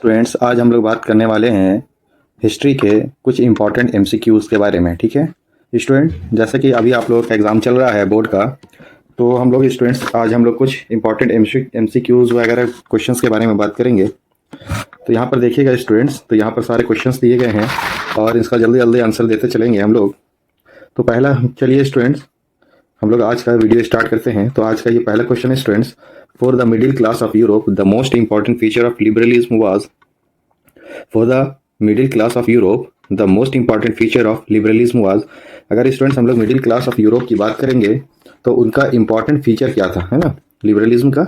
Students, आज हम लोग बात करने वाले हैं हिस्ट्री के कुछ इंपॉर्टेंट एमसीक्यूज़ के बारे में। ठीक है स्टूडेंट, जैसे कि अभी आप लोगों का एग्ज़ाम चल रहा है बोर्ड का, तो हम लोग स्टूडेंट्स आज हम लोग कुछ इंपॉर्टेंट एमसीक्यूज़ वगैरह क्वेश्चंस के बारे में बात करेंगे। तो यहाँ पर देखिएगा स्टूडेंट्स, तो यहाँ पर सारे क्वेश्चंस दिए गए हैं और इसका जल्दी जल्दी आंसर देते चलेंगे हम लोग। तो पहला, चलिए स्टूडेंट्स हम लोग आज का वीडियो स्टार्ट करते हैं। तो आज का ये पहला क्वेश्चन है students, for the middle class of Europe the most important feature of liberalism was. For the middle class of Europe the most important feature of liberalism was. अगर स्टूडेंट्स हम लोग मिडिल क्लास ऑफ यूरोप की बात करेंगे तो उनका important feature क्या था, है ना, लिबरलिज्म का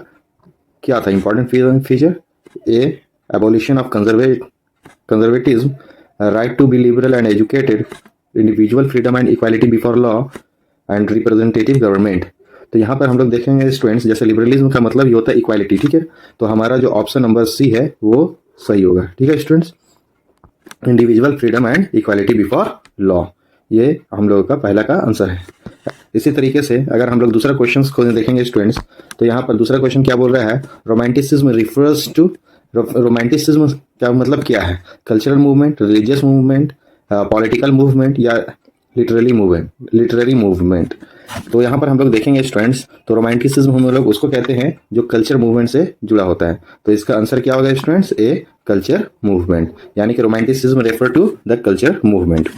क्या था important feature? A, abolition of conservatism, right to be liberal and educated, individual freedom and equality before law and representative government. तो यहाँ पर हम लोग देखेंगे स्टूडेंट्स, जैसे लिबरलिज्म का मतलब ये होता है इक्वालिटी। ठीक है, तो हमारा जो ऑप्शन नंबर सी है वो सही होगा। ठीक है students, individual freedom and equality before law, ये हम लोगों का पहला का आंसर है। इसी तरीके से अगर हम लोग दूसरा क्वेश्चन को देखेंगे स्टूडेंट्स, तो यहाँ पर दूसरा क्वेश्चन क्या बोल रहा है? रोमांटिसिज्म रिफर्स टू, रोमांटिसिज्म का मतलब क्या है? Cultural movement, religious movement, political movement या लिटरेरी मूवमेंट। तो यहाँ पर हम लोग देखेंगे स्टूडेंट्स, तो रोमांटिसिज्म हम लोग उसको कहते हैं जो कल्चर मूवमेंट से जुड़ा होता है। तो इसका आंसर क्या होगा स्टूडेंट्स? ए, कल्चर मूवमेंट, यानी कि romanticism refer to the culture movement.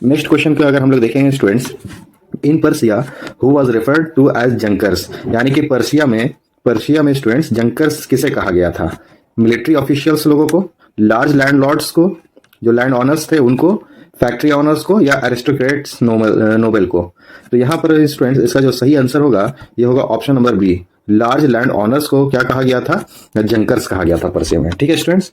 Next question को अगर हम लोग देखेंगे students, in Persia who was referred to as Junkers, यानी कि पर्सिया में स्टूडेंट्स जंकर्स किसे कहा गया था? मिलिट्री ऑफिशियल्स लोगों को, लार्ज लैंड लॉर्ड्स को, जो लैंड ऑनर्स थे उनको, फैक्ट्री ऑनर्स को, या एरिस्टोक्रेट्स नोबेल को। तो यहाँ पर स्टूडेंट्स इसका जो सही आंसर होगा ये होगा option number B, large land owners को क्या कहा गया था? जंकर्स कहा गया था पर्सिया में। ठीक है स्टूडेंट्स,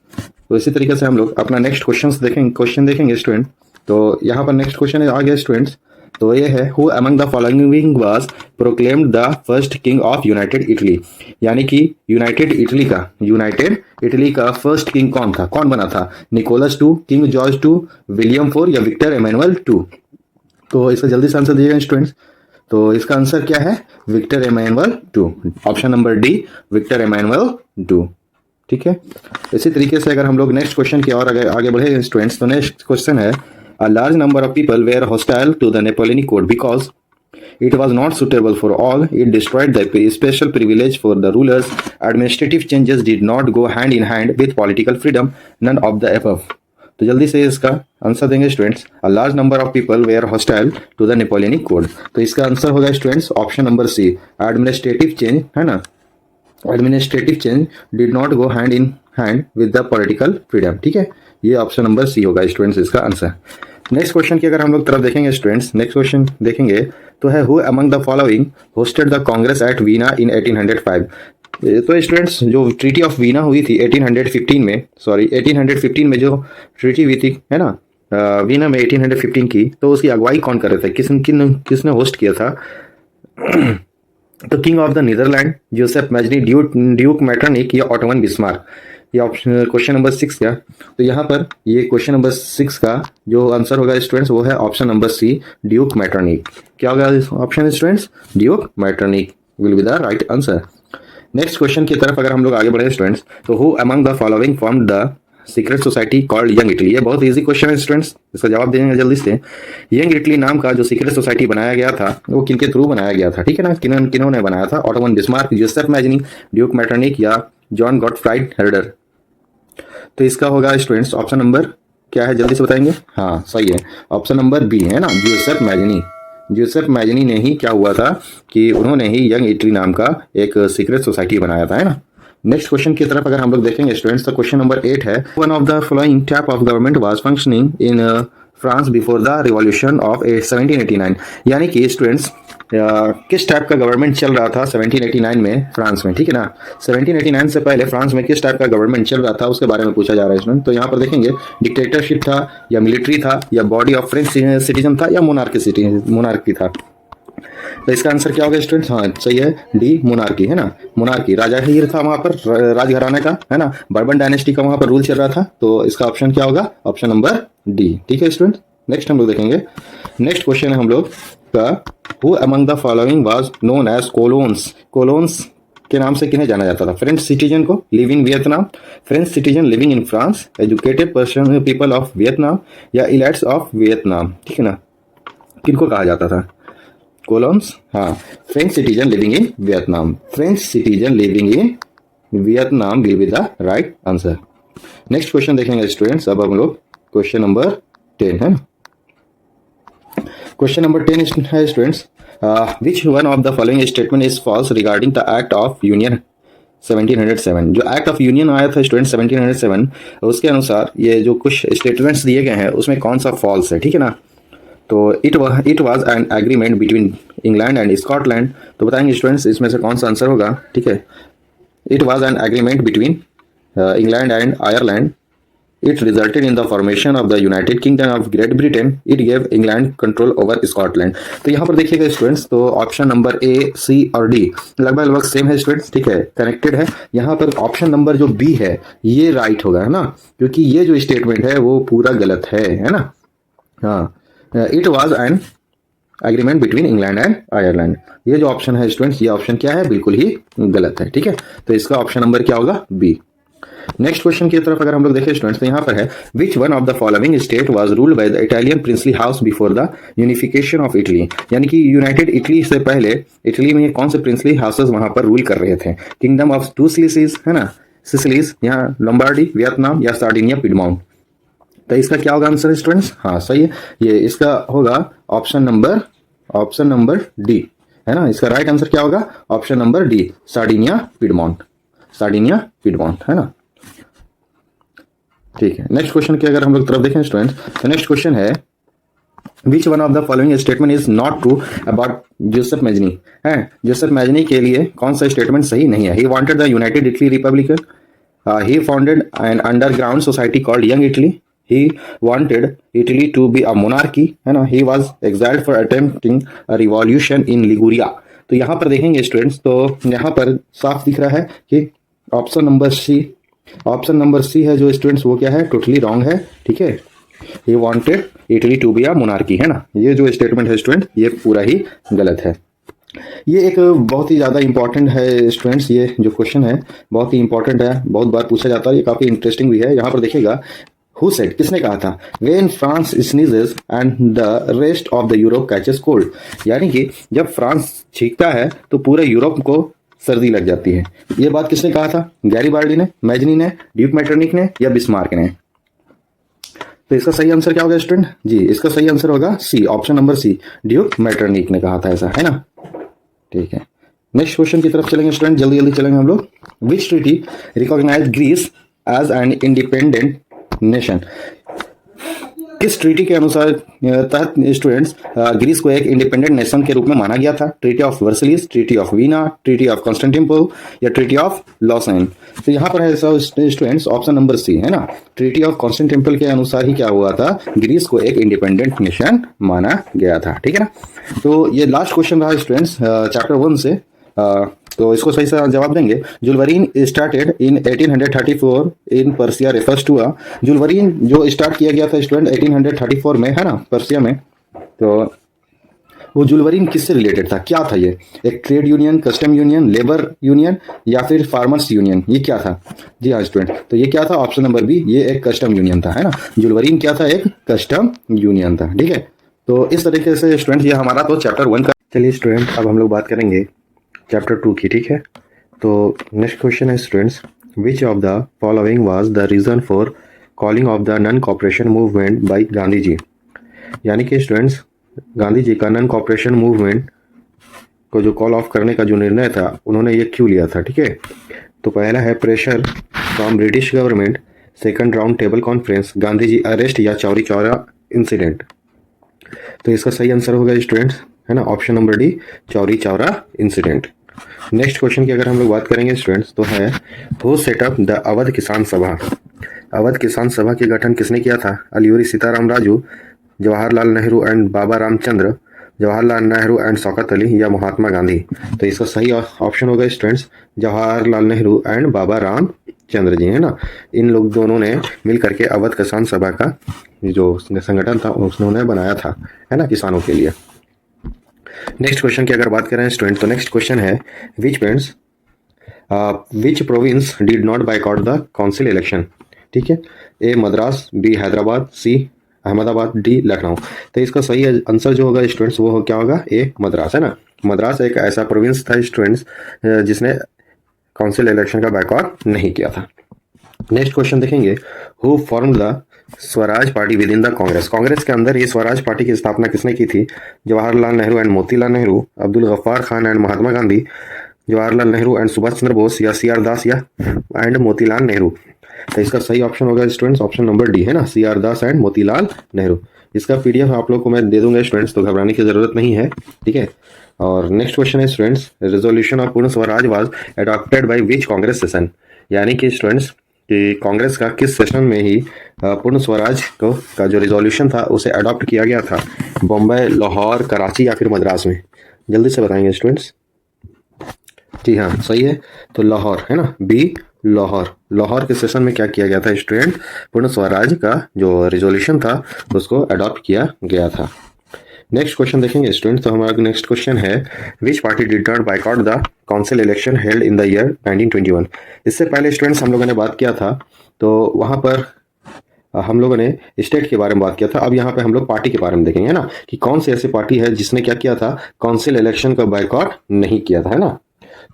तो इसी तरीके से हम लोग अपना नेक्स्ट क्वेश्चन देखेंगे स्टूडेंट। तो यहाँ पर नेक्स्ट क्वेश्चन आ गया स्टूडेंट्स, तो ये है, who among the following was proclaimed the first king of united Italy, यानी कि यूनाइटेड इटली का फर्स्ट किंग कौन था, कौन बना था? Nicholas two, king George two, William four या विक्टर एमेनुअल टू। तो इसका जल्दी से आंसर दिएगा स्टूडेंट्स। तो इसका आंसर क्या है? Victor Emmanuel two, option number D, Victor Emmanuel two. ठीक है, इसी तरीके से अगर हम लोग नेक्स्ट क्वेश्चन की और आगे बढ़े स्टूडेंट्स, तो नेक्स्ट क्वेश्चन है, a large number of people were hostile to the Napoleonic Code because it was not suitable for all. It destroyed the special privilege for the rulers. Administrative changes did not go hand in hand with political freedom. None of the above. तो जल्दी से इसका answer देंगे students. A large number of people were hostile to the Napoleonic Code. तो इसका answer होगा students option number C, administrative change, है ना, administrative change did not go hand in hand with the political freedom. ठीक है, ये option number सी होगा students इसका आंसर। नेक्स्ट क्वेश्चन की अगर हम लोग तरफ देखेंगे स्टूडेंट्स, नेक्स्ट क्वेश्चन देखेंगे तो है, who among the following hosted the congress at Vienna in 1805। तो स्टूडेंट्स जो ट्रीटी ऑफ वीना हुई थी 1815 में जो ट्रीटी हुई थी, है ना, वीना में 1815 की, तो उसकी अगुवाई कौन कर रहे थे? किसने होस्ट किया था? तो king of the Netherlands Joseph Mazzini, duke Metternich या ऑटोमन बिस्मार्क। ये ऑप्शन क्वेश्चन नंबर 6 का, तो यहाँ पर ये क्वेश्चन नंबर 6 का जो आंसर होगा स्टूडेंट्स वो है option number C, duke Metternich. क्या होगा option students? Duke Metternich will be the right answer. Next question की तरफ अगर हम लोग आगे बढ़े स्टूडेंट्स, तो who among the following formed the secret society called young Italy. ये बहुत इजी क्वेश्चन है स्टूडेंट्स, इसका जवाब देंगे जल्दी से। यंग इटली नाम का जो सीक्रेट सोसाइटी बनाया गया था वो किनके थ्रू बनाया गया था? ठीक है ना, किन्होंने बनाया था? Ottoman Bismarck, Joseph Mazzini, duke Metternich या जॉन गॉटफ्राइड हर्डर। तो इसका होगा स्टूडेंट्स ऑप्शन नंबर क्या है, जल्दी से बताएंगे? हाँ सही है, ऑप्शन नंबर बी, है ना, जोसेफ मैजनी ने ही क्या हुआ था कि उन्होंने ही यंग इटली नाम का एक सीक्रेट सोसाइटी बनाया था, है ना। नेक्स्ट क्वेश्चन की तरफ अगर हम लोग देखेंगे स्टूडेंट्स, तो क्वेश्चन नंबर 8 है, one of the following type of government was functioning in France before the revolution of 1789। यानी कि स्टूडेंट्स किस टाइप का गवर्नमेंट चल रहा था 1789 में फ्रांस में? ठीक है ना, 1789 से पहले फ्रांस में किस टाइप का गवर्नमेंट चल रहा था उसके बारे में पूछा जा रहा है स्टूडेंट। तो यहाँ पर देखेंगे, डिक्टेटरशिप था या मिलिट्री था या बॉडी ऑफ फ्रेंच सिटीजन था या मोनार्की था। तो इसका आंसर क्या होगा स्टूडेंट्स? हाँ सही है, डी, मोनार्की, है ना, मोनार्की। राजा हीर था वहां पर, राजघराने का, है ना, बर्बन डायनेस्टी का वहां पर रूल चल रहा था। तो इसका ऑप्शन क्या होगा? Option number D. ठीक है स्टूडेंट, नेक्स्ट हम लोग देखेंगे, नेक्स्ट क्वेश्चन है हम लोग का, who among the following was known as colons. Colons के नाम से किन्हें जाना जाता था? फ्रेंच सिटीजन को live in Vietnam, French citizen living in France, educated person people of Vietnam या इलाइट्स ऑफ वियतनाम, ठीक है ना, किनको कहा जाता था? कोलम्स, हाँ, French citizen living in Vietnam, French citizen living in Vietnam will be the right answer. Next question देखेंगे स्टूडेंट्स, अब हम लोग क्वेश्चन नंबर 10 है ना। क्वेश्चन नंबर 10 है students, which one of the following statement is false regarding the act of union 1707? जो act of union आया था स्टूडेंट 1707, उसके अनुसार ये जो कुछ स्टेटमेंट्स दिए गए हैं उसमें कौन सा फॉल्स है, ठीक है ना। तो it was an agreement between England and Scotland, तो बताएंगे स्टूडेंट्स इसमें से कौन सा आंसर होगा, ठीक है। It was an agreement between England and Ireland, it resulted in the formation of the United Kingdom of Great Britain, it gave England control over Scotland। तो यहाँ पर देखिएगा स्टूडेंट्स, तो ऑप्शन नंबर ए, सी और D लगभग same है students, ठीक है, कनेक्टेड है। यहाँ पर ऑप्शन नंबर जो बी है ये राइट होगा, है ना, क्योंकि ये जो स्टेटमेंट है वो पूरा गलत है ना। हाँ, it was an agreement between England and Ireland, ये जो ऑप्शन है स्टूडेंट्स, ये ऑप्शन क्या है, बिल्कुल ही गलत है, ठीक है। तो इसका ऑप्शन नंबर क्या होगा, बी। नेक्स्ट क्वेश्चन की तरफ अगर हम लोग देखें स्टूडेंट्स, तो यहाँ पर है which one of the following state was ruled by the Italian princely house before the unification of Italy, यानी कि यूनाइटेड इटली से पहले इटली में कौन से प्रिंसली हाउसेस वहां पर रूल कर रहे थे? किंगडम ऑफ टू सिसिलीज, है ना, सिसिलीज, यहाँ लॉम्बार्डी, वियतनाम या सार्डिनिया, पिडमाउंट। तो इसका क्या होगा आंसर स्टूडेंट्स? हाँ सही है, ये इसका होगा ऑप्शन नंबर डी, है ना। इसका राइट आंसर क्या होगा? Option number D, Sardinia Piedmont, Sardinia Piedmont, है ना, ठीक है। नेक्स्ट क्वेश्चन की अगर हम लोग तरफ देखें स्टूडेंट्स, तो नेक्स्ट क्वेश्चन है which one of the following statement is not true about Joseph Mazzini, है, जोसेफ मैजनी के लिए कौन सा स्टेटमेंट सही नहीं है? He wanted the united Italy republican, he founded an underground society called young Italy, he wanted Italy to be a monarchy, है ना, he was exiled for attempting a revolution in Liguria. तो यहाँ पर देखेंगे students, तो यहाँ पर साफ दिख रहा है कि ऑप्शन नंबर सी है जो स्टूडेंट्स, वो क्या है, टोटली रॉन्ग है, ठीक है। ये wanted Italy to be a monarchy, है ना, ये जो स्टेटमेंट है स्टूडेंट ये पूरा ही गलत है। ये एक बहुत ही ज़्यादा इंपॉर्टेंट है स्टूडेंट्स, ये जो क्वेश्चन है बहुत ही इंपॉर्टेंट है, बहुत बार पूछा जाता है, ये काफ़ी इंटरेस्टिंग भी है। यहाँ पर देखिएगा, हु सेड, किसने कहा था, when France sneezes and the rest of the Europe catches cold, यानी कि जब फ्रांस छींकता है तो पूरे यूरोप को सर्दी लग जाती है। ये बात किसने कहा था? गैरीबाल्डी ने, मैजनी ने, ड्यूक मेटरनिक ने या बिस्मार्क ने? तो इसका सही आंसर क्या होगा स्टूडेंट? जी, इसका सही आंसर होगा C, option number C, duke Metternich ने कहा था ऐसा, है ना, ठीक है। नेक्स्ट क्वेश्चन की तरफ चलेंगे स्टूडेंट, जल्दी चलेंगे हम लोग। Which treaty recognise Greece as an independent nation, किस ट्रीटी के अनुसार तहत स्टूडेंट्स ग्रीस को एक इंडिपेंडेंट नेशन के रूप में माना गया था? Treaty of Versailles, treaty of Veena, treaty of Constantinople या ट्रीटी ऑफ लॉसेन? तो यहाँ पर है स्टूडेंट्स ऑप्शन नंबर सी, है ना, ट्रीटी ऑफ कॉन्स्टेंटिनोपल के अनुसार ही क्या हुआ था, ग्रीस को एक इंडिपेंडेंट नेशन माना गया था, ठीक है ना। तो ये लास्ट क्वेश्चन रहा स्टूडेंट्स चैप्टर 1 से, तो इसको सही से जवाब देंगे। Zollverein started in 1834 in Persia refers to Zollverein जो स्टार्ट किया गया था स्टूडेंट 1834 में, है ना, पर्सिया में। तो वो जुलवरीन किससे रिलेटेड था, क्या था ये? एक trade union, custom union, labour union या फिर फार्मर्स यूनियन? ये क्या था? जी हाँ स्टूडेंट, तो ये क्या था? ऑप्शन नंबर बी, ये एक कस्टम यूनियन था, है ना। जुलवरीन क्या था? एक कस्टम यूनियन था, ठीक है। तो इस तरीके से स्टूडेंट ये हमारा तो चैप्टर 1 का। चलिए स्टूडेंट, अब हम लोग बात करेंगे चैप्टर 2 की, ठीक है। तो नेक्स्ट क्वेश्चन है students, which of the following was the reason for calling of the non cooperation movement by Gandhi ji, यानी कि स्टूडेंट्स गांधी जी का नॉन कॉपरेशन मूवमेंट को जो कॉल ऑफ करने का जो निर्णय था उन्होंने ये क्यों लिया था, ठीक है। तो पहला है pressure from British government, second round table conference, Gandhi ji arrest या चौरी चौरा इंसिडेंट? तो इसका सही आंसर होगा स्टूडेंट्स, है ना, option number D, Chauri Chaura incident. Next question की अगर हम लोग बात करेंगे स्टूडेंट्स, तो है who set up the Awadh किसान सभा, अवध किसान सभा के गठन किसने किया था? Alluri Sitaram Raju, Jawaharlal Nehru and Baba Ramchandra, Jawaharlal Nehru and Shaukat Ali या महात्मा गांधी? तो इसका सही ऑप्शन होगा स्टूडेंट्स, जवाहरलाल नेहरू एंड बाबा रामचंद्र जी, है ना। इन लोग दोनों ने मिल करके अवध किसान सभा का जो संगठन था उन्होंने बनाया था, है ना, किसानों के लिए। नेक्स्ट क्वेश्चन की अगर बात करें स्टूडेंट, तो नेक्स्ट क्वेश्चन है which friends which province did not boycott the council election, ठीक है। A Madras, B Hyderabad, C Ahmedabad, D Lucknow. तो इसका सही आंसर जो होगा स्टूडेंट्स वो क्या होगा, ए मद्रास, है ना। मद्रास एक ऐसा प्रोविंस था स्टूडेंट्स जिसने काउंसिल इलेक्शन का बाइकआउट नहीं किया था। नेक्स्ट क्वेश्चन देखेंगे, who form the Swaraj party with in the Congress. Congress के अंदर ये स्वराज पार्टी की स्थापना किसने की थी? Jawaharlal Nehru and Motilal Nehru, Abdul Ghaffar Khan and Mahatma Gandhi, Jawaharlal Nehru and Subhash Chandra Bose, या सी आर दास या एंड मोतीलाल नेहरू। तो इसका सही ऑप्शन होगा स्टूडेंट्स ऑप्शन नंबर डी, है ना, C R Das and Motilal Nehru. इसका पीडीएफ आप लोग को मैं दे दूंगा स्टूडेंट्स, तो घबराने की जरूरत नहीं है, ठीक है। और नेक्स्ट क्वेश्चन है स्टूडेंट्स, रेजोल्यूशन ऑफ पूर्ण Swaraj was adopted by which Congress session. यानी कि स्टूडेंट्स कि कांग्रेस का किस सेशन में ही पूर्ण स्वराज को का जो रिजोल्यूशन था उसे अडॉप्ट किया गया था? बॉम्बे, लाहौर, कराची या फिर मद्रास में? जल्दी से बताएंगे स्टूडेंट्स। जी हाँ, सही है, तो लाहौर, है ना, बी लाहौर। लाहौर के सेशन में क्या किया गया था स्टूडेंट? पूर्ण स्वराज का जो रिजोल्यूशन था उसको अडॉप्ट किया गया था। नेक्स्ट क्वेश्चन देखेंगे स्टूडेंट, तो हमारा नेक्स्ट क्वेश्चन है, विच party did not boycott the council election held in the year 1921। इससे पहले स्टूडेंट्स हम लोगों ने बात किया था, तो वहाँ पर हम लोगों ने स्टेट के बारे में बात किया था। अब यहाँ पे हम लोग पार्टी के बारे में देखेंगे, है ना, कि कौन सी ऐसी पार्टी है जिसने क्या किया था, काउंसिल इलेक्शन का बाइकआउट नहीं किया था, है ना।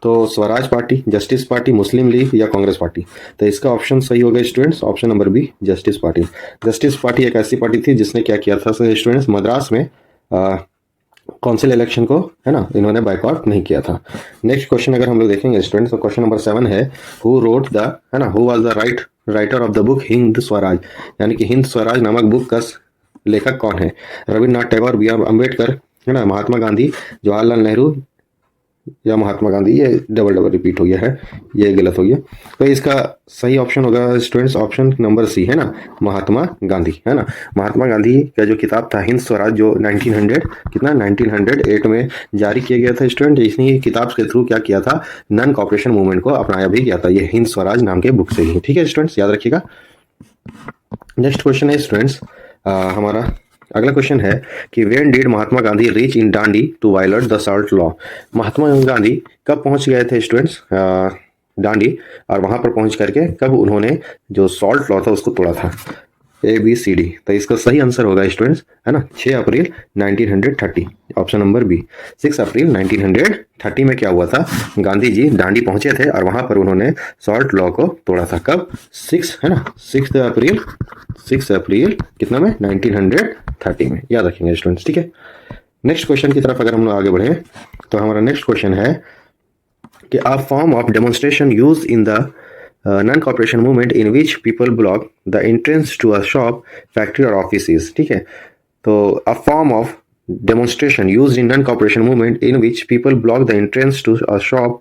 तो Swaraj party, justice party, Muslim league या कांग्रेस पार्टी? तो इसका ऑप्शन सही होगा students option number B, justice party. Justice party एक ऐसी पार्टी थी जिसने क्या किया था स्टूडेंट्स, मद्रास में काउंसिल इलेक्शन को, है ना, इन्होंने बाइकआउट नहीं किया था। नेक्स्ट क्वेश्चन अगर हम लोग देखेंगे स्टूडेंट्स, तो क्वेश्चन नंबर 7 है, हु रोट द, है ना, who was the writer of the book Hind Swaraj. यानी कि हिंद स्वराज नामक बुक का लेखक कौन है? रविन्द्रनाथ टैगोर, बी आर अम्बेडकर, है ना, महात्मा गांधी, जवाहरलाल नेहरू या महात्मा गांधी। ये डबल रिपीट हो गया है, ये गलत हो गया। तो इसका सही ऑप्शन होगा स्टूडेंट्स ऑप्शन नंबर सी, है ना, महात्मा गांधी, है ना। महात्मा गांधी का जो किताब था हिंद स्वराज, जो 1908 में जारी किया गया था स्टूडेंट, इसी किताब के थ्रू क्या किया था, नन कॉपरेशन मूवमेंट को अपनाया भी गया था, ये हिंद स्वराज नाम के बुक से ही, ठीक है स्टूडेंट्स, याद रखिएगा। नेक्स्ट क्वेश्चन है स्टूडेंट्स, हमारा अगला क्वेश्चन है कि when did Mahatma Gandhi reach in Dandi to violate the salt law. Mahatma Gandhi कब पहुंच गए थे स्टूडेंट्स डांडी, और वहां पर पहुंच करके कब उन्होंने जो सॉल्ट लॉ था उसको तोड़ा था? A B C D. तो इसका सही आंसर होगा स्टूडेंट्स, है ना, 6 April 1930, option number B. 6 April 1930 में क्या हुआ था, गांधी जी डांडी पहुंचे थे और वहां पर उन्होंने सॉल्ट लॉ को तोड़ा था। कब? 6, है ना, 6 अप्रैल कितना में, 1930 में, याद रखेंगे स्टूडेंट्स, ठीक है। नेक्स्ट क्वेश्चन की तरफ अगर हम लोग आगे बढ़े, तो हमारा नेक्स्ट क्वेश्चन है कि a form of demonstration use in the non-cooperation movement in which people block the entrance to a shop, factory or offices, ठीक है। तो a form of demonstration used in non-cooperation movement in which people block the entrance to a shop,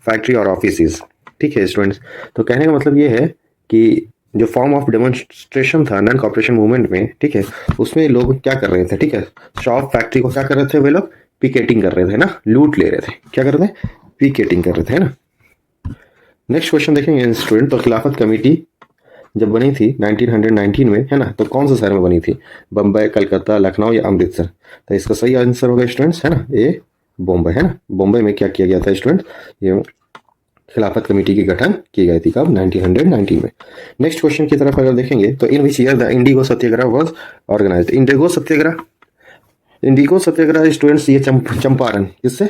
factory or offices, ठीक है students. तो कहने का मतलब ये है कि जो फॉर्म ऑफ डेमोन्स्ट्रेशन था नॉन कॉपरेशन मूवमेंट में, ठीक है, उसमें लोग क्या कर रहे थे, ठीक है, शॉप फैक्ट्री को क्या कर रहे थे, वे लोग पिकेटिंग कर रहे थे ना, लूट ले रहे थे, क्या कर रहे थे, पिकेटिंग कर रहे थे, है ना। नेक्स्ट क्वेश्चन देखेंगे स्टूडेंट, तो खिलाफत कमेटी जब बनी थी 1919 में, है ना, तो कौन से शहर में बनी थी, बम्बई, कलकत्ता, लखनऊ या अमृतसर? तो इसका सही आंसर होगा स्टूडेंट्स, है ना, ए बॉम्बे, है ना। बॉम्बे में क्या किया गया था स्टूडेंट, ये खिलाफत कमेटी की गठन की गई थी, कब, 1919 में। नेक्स्ट क्वेश्चन की तरफ अगर देखेंगे, तो in which year the indigo satyagraha was organised. Indigo satyagraha students, ये चंपारण, किससे,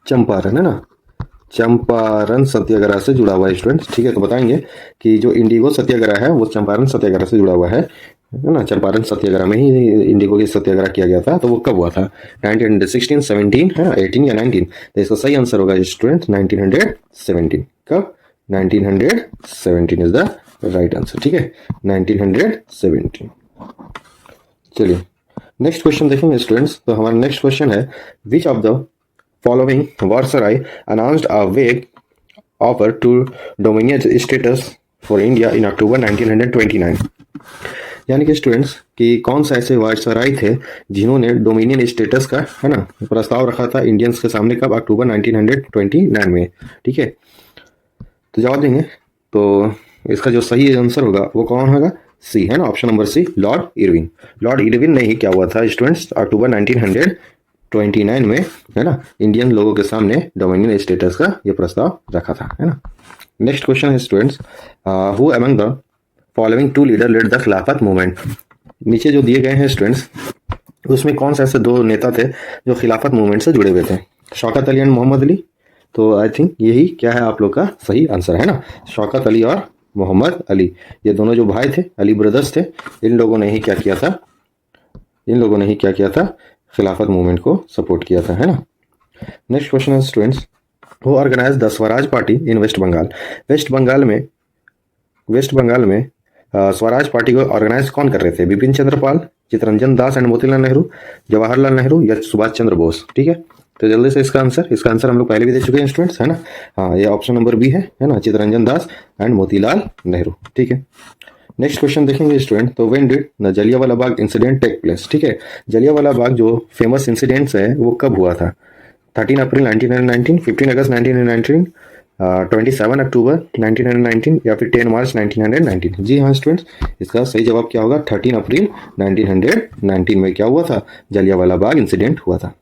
चंपारण, है ना, चंपारण सत्याग्रह से जुड़ा हुआ है स्टूडेंट्स, ठीक है। तो बताएंगे कि जो इंडिगो सत्याग्रह है वो चंपारण सत्याग्रह से जुड़ा हुआ है ना। चंपारण सत्याग्रह में ही इंडिगो की सत्याग्रह किया गया था, तो वो कब हुआ था, 1916, 17, है ना, 18 या 19? तो इसका सही आंसर होगा स्टूडेंट्स 1917। कब? 1917 इज द राइट आंसर, ठीक है, 1917। चलिए नेक्स्ट क्वेश्चन देखेंगे स्टूडेंट्स, तो हमारा नेक्स्ट क्वेश्चन है, विच of the following Viceroy announced a vague offer to Dominion status for India in October 1929। यानी कि स्टूडेंट्स कि कौन सा ऐसे वायसराय थे जिन्होंने डोमिनियन स्टेटस का, है ना, प्रस्ताव रखा था इंडियंस के सामने, कब, अक्टूबर 1929 में, ठीक है। तो जवाब देंगे, तो इसका जो सही आंसर होगा वो कौन होगा, सी, है ना, option number C, lord Irwin. Lord Irwin ने ही क्या हुआ था स्टूडेंट्स, अक्टूबर 1929 1929 में, है ना, इंडियन लोगों के सामने डोमिनियन स्टेटस का ये प्रस्ताव रखा था, है ना। नेक्स्ट क्वेश्चन है students, who among the following two leader led the Khilafat movement. नीचे जो दिए गए हैं स्टूडेंट्स, उसमें कौन से ऐसे दो नेता थे जो खिलाफत मूवमेंट से जुड़े हुए थे? शौकत अली एंड मोहम्मद अली। तो आई थिंक यही क्या है आप लोग का सही आंसर, है ना। शौकत अली और मोहम्मद अली, ये दोनों जो भाई थे, अली ब्रदर्स थे, इन लोगों ने ही क्या किया था, इन लोगों ने ही क्या किया था, खिलाफत मूवमेंट को सपोर्ट किया था, है ना। नेक्स्ट क्वेश्चन है students, who organize the Swaraj party in west Bengal. West Bengal में स्वराज पार्टी को ऑर्गेनाइज कौन कर रहे थे? बिपिन चंद्र पाल, चित्तरंजन दास एंड मोतीलाल नेहरू, जवाहरलाल नेहरू या सुभाष चंद्र बोस। ठीक है, तो जल्दी से इसका आंसर हम लोग पहले भी दे चुके हैं स्टूडेंट्स, है ना। हाँ, ये ऑप्शन नंबर बी है ना, चित्तरंजन दास एंड मोतीलाल नेहरू। ठीक है, नेक्स्ट क्वेश्चन देखेंगे स्टूडेंट, तो when did the Jallianwala Bagh incident take place. ठीक है, जलियांवाला बाग जो फेमस इंसिडेंट्स है वो कब हुआ था? 13 अप्रैल 1919, 15 अगस्त 1919, 27 अक्टूबर 1919 या फिर 10 मार्च 1919। जी हाँ स्टूडेंट्स, इसका सही जवाब क्या होगा? 13 अप्रैल 1919 में क्या हुआ था? जलियांवाला बाग इंसिडेंट हुआ था।